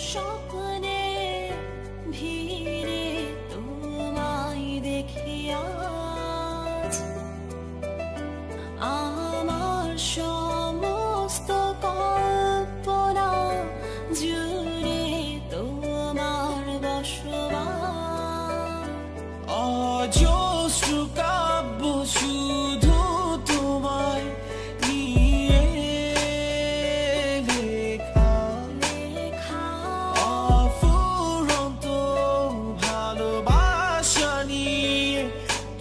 স্বপ্নে ভিড়ে তোমায় দেখি আজ আমার সমস্ত কল্পনা জুড়ে তোমার বসবাস অজস্র কাব্য শুধু তোমায় নিয়ে লেখা অফুরন্ত ভালোবাসা নিয়ে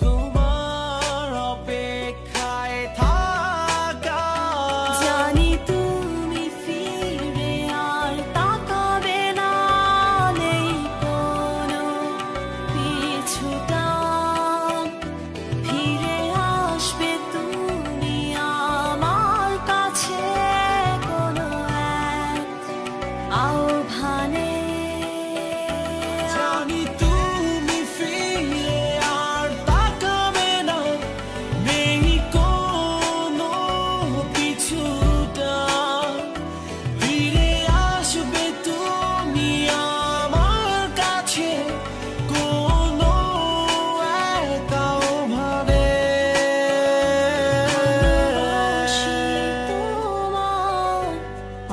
তোমার অপেক্ষায় থাকা জানি তুমি ফিরে আর তাকাবে না নেই কোনো পিছুটান ফিরে আসবে তুমি আমার কাছে কোনো এক আহ্বানে জানি তুমি ফিরে আর তাকাবে না নেই কোনো পিছুটা ফিরে আসবে তুমি আমার কাছে কোনো এক আহ্বানে ভালোবাসি তোমার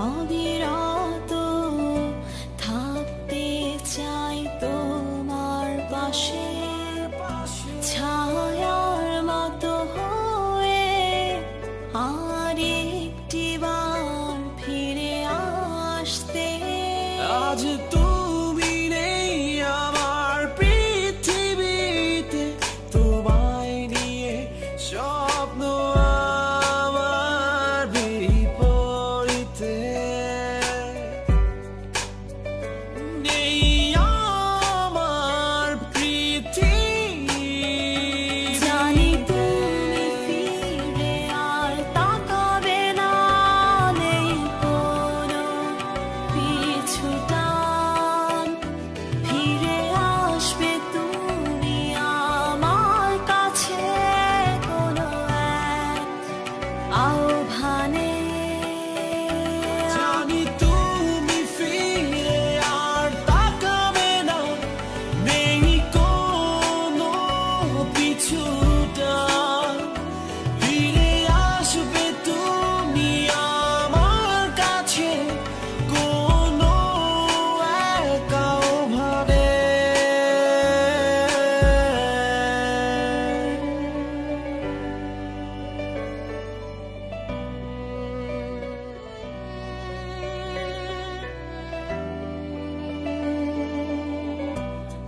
অবিরত থাকতে চাই তোমার পাশে ছায়ার মতো হয়ে আর একটিবার ফিরে আসতে আজ তুমি নেই আমার পৃথিবীতে তোমায় নিয়ে স্বপ্ন আমার বিপরীতে নেই আমার পৃথিবী জানি তুমি ফিরে আর তাকাবে না নেই কোনো পিছুটান ফিরে আসবে তুমি আমার কাছে কোনো এক আহ্বানে জানি তুমি ফিরে আর তাকাবে না নেই কোনো পিছুটা ফিরে আসবে তুমি আমার কাছে কোনো এক আহ্বানে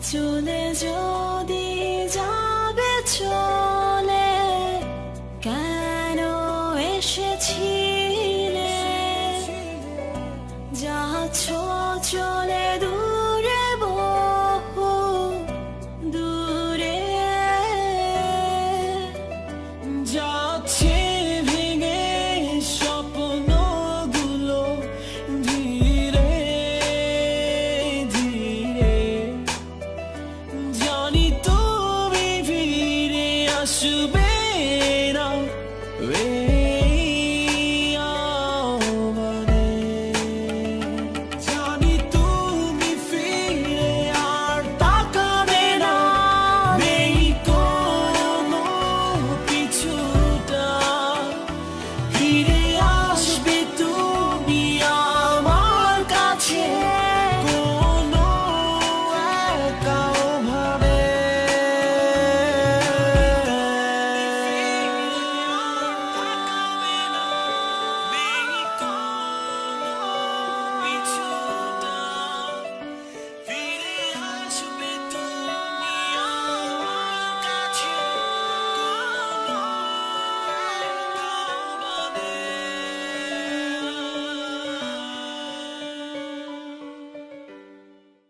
চলে যদি যাবে চলে কেন এসেছিলে যাচ্ছ চলে দূরে বহু দূরে যাচ্ছে ভেঙে স্বপ্নগুলো ধীরে ধীরে জানি তুমি ফিরে আসবে না